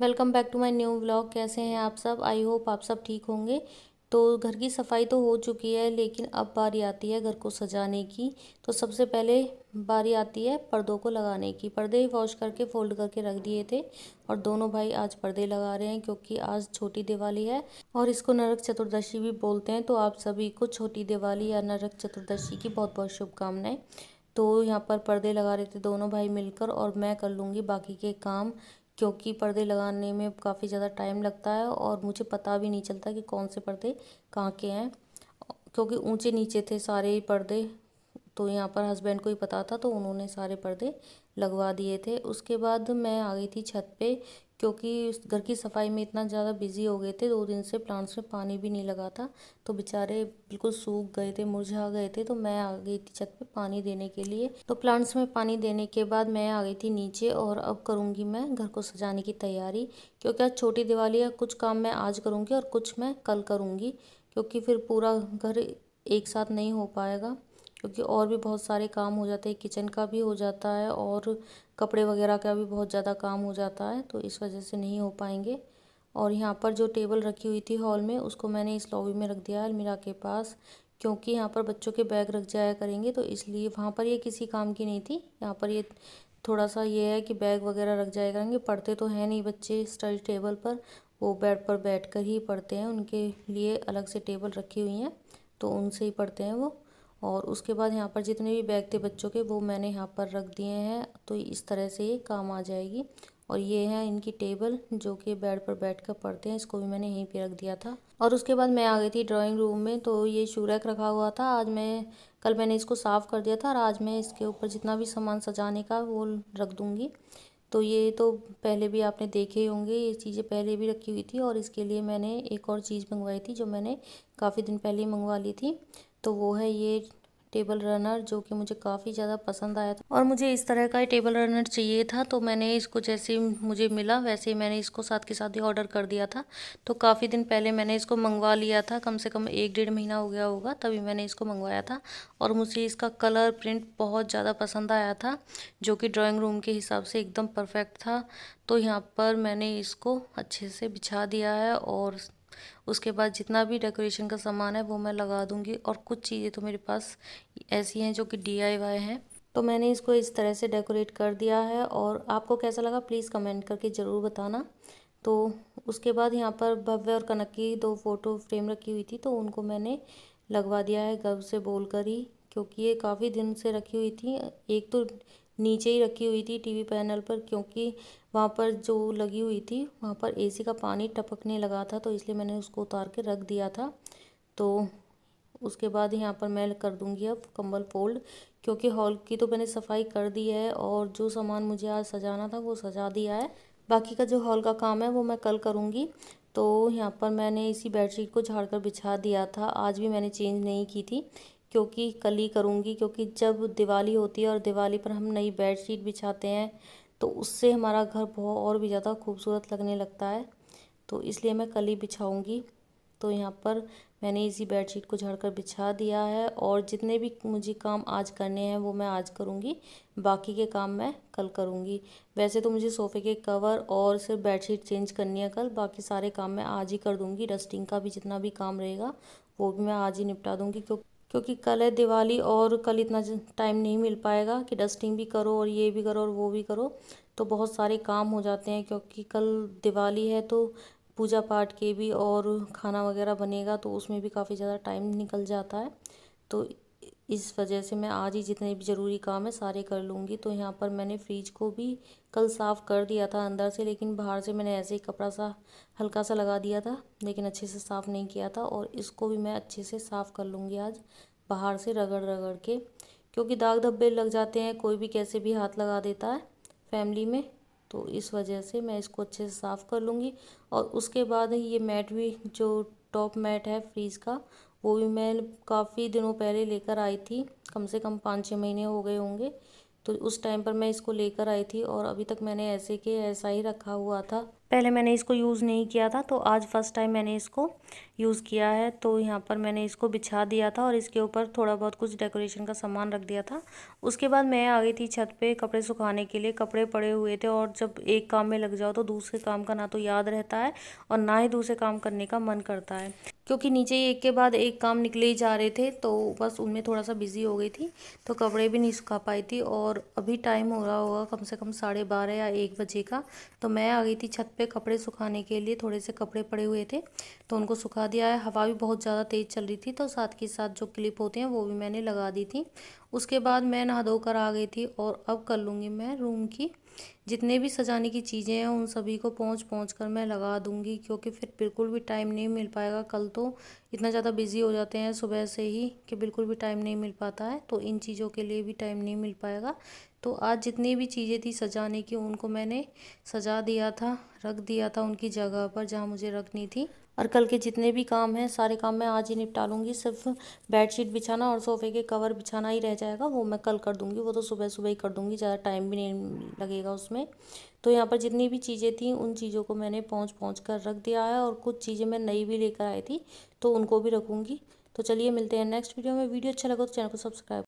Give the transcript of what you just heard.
Welcome back to my new vlog. कैसे हैं आप सब? आई होप आप सब ठीक होंगे। तो घर की सफाई तो हो चुकी है, लेकिन अब बारी आती है घर को सजाने की। तो सबसे पहले बारी आती है पर्दों को लगाने की। पर्दे वॉश करके फोल्ड करके रख दिए थे और दोनों भाई आज पर्दे लगा रहे हैं, क्योंकि आज छोटी दिवाली है और इसको नरक चतुर्दशी भी बोलते हैं। तो आप सभी को छोटी दिवाली या नरक चतुर्दशी की बहुत बहुत शुभकामनाएं। तो यहाँ पर पर्दे लगा रहे थे दोनों भाई मिलकर, और मैं कर लूँगी बाकी के काम, क्योंकि पर्दे लगाने में काफ़ी ज़्यादा टाइम लगता है और मुझे पता भी नहीं चलता कि कौन से पर्दे कहाँ के हैं, क्योंकि ऊंचे नीचे थे सारे ही पर्दे। तो यहाँ पर हस्बैंड को ही पता था, तो उन्होंने सारे पर्दे लगवा दिए थे। उसके बाद मैं आ गई थी छत पे, क्योंकि उस घर की सफाई में इतना ज़्यादा बिजी हो गए थे। 2 दिन से प्लांट्स में पानी भी नहीं लगा था, तो बेचारे बिल्कुल सूख गए थे, मुरझा गए थे। तो मैं आ गई थी छत पे पानी देने के लिए। तो प्लांट्स में पानी देने के बाद मैं आ गई थी नीचे, और अब करूँगी मैं घर को सजाने की तैयारी, क्योंकि आज छोटी दिवाली है। कुछ काम मैं आज करूँगी और कुछ मैं कल करूँगी, क्योंकि फिर पूरा घर एक साथ नहीं हो पाएगा, क्योंकि और भी बहुत सारे काम हो जाते हैं। किचन का भी हो जाता है और कपड़े वगैरह का भी बहुत ज़्यादा काम हो जाता है, तो इस वजह से नहीं हो पाएंगे। और यहाँ पर जो टेबल रखी हुई थी हॉल में, उसको मैंने इस लॉबी में रख दिया है अलमीरा के पास, क्योंकि यहाँ पर बच्चों के बैग रख जाया करेंगे, तो इसलिए वहाँ पर ये किसी काम की नहीं थी। यहाँ पर ये थोड़ा सा ये है कि बैग वगैरह रख जाया करेंगे। पढ़ते तो है नहीं बच्चे स्टडी टेबल पर, वो बेड पर बैठ कर ही पढ़ते हैं। उनके लिए अलग से टेबल रखी हुई हैं, तो उनसे ही पढ़ते हैं वो। और उसके बाद यहाँ पर जितने भी बैग थे बच्चों के, वो मैंने यहाँ पर रख दिए हैं। तो इस तरह से ये काम आ जाएगी। और ये है इनकी टेबल, जो कि बेड पर बैठकर पढ़ते हैं। इसको भी मैंने यहीं पे रख दिया था। और उसके बाद मैं आ गई थी ड्राइंग रूम में। तो ये शू रैक रखा हुआ था। कल मैंने इसको साफ़ कर दिया था, और आज मैं इसके ऊपर जितना भी सामान सजाने का वो रख दूँगी। तो ये तो पहले भी आपने देखे ही होंगे, ये चीज़ें पहले भी रखी हुई थी। और इसके लिए मैंने एक और चीज़ मंगवाई थी, जो मैंने काफ़ी दिन पहले ही मंगवा ली थी। तो वो है ये टेबल रनर, जो कि मुझे काफ़ी ज़्यादा पसंद आया था, और मुझे इस तरह का ही टेबल रनर चाहिए था। तो मैंने इसको जैसे ही मुझे मिला, वैसे ही मैंने इसको साथ के साथ ही ऑर्डर कर दिया था। तो काफ़ी दिन पहले मैंने इसको मंगवा लिया था, कम से कम 1 डेढ़ महीना हो गया होगा, तभी मैंने इसको मंगवाया था। और मुझे इसका कलर प्रिंट बहुत ज़्यादा पसंद आया था, जो कि ड्राइंग रूम के हिसाब से एकदम परफेक्ट था। तो यहाँ पर मैंने इसको अच्छे से बिछा दिया है, और उसके बाद जितना भी डेकोरेशन का सामान है वो मैं लगा दूंगी। और कुछ चीज़ें तो मेरे पास ऐसी हैं जो कि DIY हैं। तो मैंने इसको इस तरह से डेकोरेट कर दिया है, और आपको कैसा लगा प्लीज़ कमेंट करके ज़रूर बताना। तो उसके बाद यहाँ पर भव्य और कनक की 2 फोटो फ्रेम रखी हुई थी, तो उनको मैंने लगवा दिया है गर्व से बोलकर ही, क्योंकि ये काफ़ी दिन से रखी हुई थी। एक तो नीचे ही रखी हुई थी टीवी पैनल पर, क्योंकि वहाँ पर जो लगी हुई थी वहाँ पर AC का पानी टपकने लगा था, तो इसलिए मैंने उसको उतार के रख दिया था। तो उसके बाद यहाँ पर मैं कर दूंगी अब कंबल फोल्ड, क्योंकि हॉल की तो मैंने सफाई कर दी है, और जो सामान मुझे आज सजाना था वो सजा दिया है। बाकी का जो हॉल का काम है वो मैं कल करूँगी। तो यहाँ पर मैंने इसी बेडशीट को झाड़ कर बिछा दिया था। आज भी मैंने चेंज नहीं की थी, क्योंकि कल ही करूँगी, क्योंकि जब दिवाली होती है और दिवाली पर हम नई बेडशीट बिछाते हैं, तो उससे हमारा घर बहुत और भी ज़्यादा खूबसूरत लगने लगता है। तो इसलिए मैं कल ही बिछाऊँगी। तो यहाँ पर मैंने इसी बेडशीट को झाड़ कर बिछा दिया है, और जितने भी मुझे काम आज करने हैं वो मैं आज करूँगी, बाकी के काम मैं कल करूँगी। वैसे तो मुझे सोफ़े के कवर और सिर्फ बेडशीट चेंज करनी है कल, बाकी सारे काम मैं आज ही कर दूँगी। डस्टिंग का भी जितना भी काम रहेगा वो भी मैं आज ही निपटा दूँगी, क्योंकि कल है दिवाली, और कल इतना टाइम नहीं मिल पाएगा कि डस्टिंग भी करो और ये भी करो और वो भी करो। तो बहुत सारे काम हो जाते हैं, क्योंकि कल दिवाली है, तो पूजा पाठ के भी और खाना वगैरह बनेगा, तो उसमें भी काफ़ी ज़्यादा टाइम निकल जाता है। तो इस वजह से मैं आज ही जितने भी ज़रूरी काम है सारे कर लूँगी। तो यहाँ पर मैंने फ्रिज को भी कल साफ़ कर दिया था अंदर से, लेकिन बाहर से मैंने ऐसे ही कपड़ा सा हल्का सा लगा दिया था, लेकिन अच्छे से साफ़ नहीं किया था। और इसको भी मैं अच्छे से साफ़ कर लूँगी आज, बाहर से रगड़ रगड़ के, क्योंकि दाग धब्बे लग जाते हैं, कोई भी कैसे भी हाथ लगा देता है फैमिली में। तो इस वजह से मैं इसको अच्छे से साफ़ कर लूँगी। और उसके बाद ये मैट भी, जो टॉप मैट है फ्रीज का, वो भी मैं काफ़ी दिनों पहले लेकर आई थी, कम से कम 5-6 महीने हो गए होंगे। तो उस टाइम पर मैं इसको लेकर आई थी और अभी तक मैंने ऐसे के ऐसा ही रखा हुआ था। पहले मैंने इसको यूज़ नहीं किया था, तो आज फर्स्ट टाइम मैंने इसको यूज़ किया है। तो यहाँ पर मैंने इसको बिछा दिया था और इसके ऊपर थोड़ा बहुत कुछ डेकोरेशन का सामान रख दिया था। उसके बाद मैं आ गई थी छत पे कपड़े सुखाने के लिए। कपड़े पड़े हुए थे और जब एक काम में लग जाओ तो दूसरे काम का ना तो याद रहता है और ना ही दूसरे काम करने का मन करता है, क्योंकि नीचे एक के बाद एक काम निकले ही जा रहे थे। तो बस उनमें थोड़ा सा बिजी हो गई थी, तो कपड़े भी नहीं सुखा पाई थी। और अभी टाइम हो रहा होगा कम से कम 12:30 या 1 बजे का। तो मैं आ गई थी छत पे कपड़े सुखाने के लिए। थोड़े से कपड़े पड़े हुए थे तो उनको सुखा दिया है। हवा भी बहुत ज़्यादा तेज़ चल रही थी, तो साथ के साथ जो क्लिप होते हैं वो भी मैंने लगा दी थी। उसके बाद मैं नहा धो कर आ गई थी और अब कर लूँगी मैं रूम की जितने भी सजाने की चीज़ें हैं उन सभी को पहुँच कर मैं लगा दूँगी, क्योंकि फिर बिल्कुल भी टाइम नहीं मिल पाएगा। कल तो इतना ज़्यादा बिजी हो जाते हैं सुबह से ही कि बिल्कुल भी टाइम नहीं मिल पाता है, तो इन चीज़ों के लिए भी टाइम नहीं मिल पाएगा। तो आज जितनी भी चीज़ें थी सजाने की उनको मैंने सजा दिया था, रख दिया था उनकी जगह पर जहाँ मुझे रखनी थी। और कल के जितने भी काम हैं सारे काम मैं आज ही निपटा लूँगी। सिर्फ बेडशीट बिछाना और सोफ़े के कवर बिछाना ही रह जाएगा, वो मैं कल कर दूँगी। वो तो सुबह सुबह ही कर दूँगी, ज़्यादा टाइम भी नहीं लगेगा उसमें। तो यहाँ पर जितनी भी चीज़ें थी उन चीज़ों को मैंने पहुँच कर रख दिया है और कुछ चीज़ें मैं नई भी लेकर आई थी तो उनको भी रखूँगी। तो चलिए मिलते हैं नेक्स्ट वीडियो में। वीडियो अच्छा लगा तो चैनल को सब्सक्राइब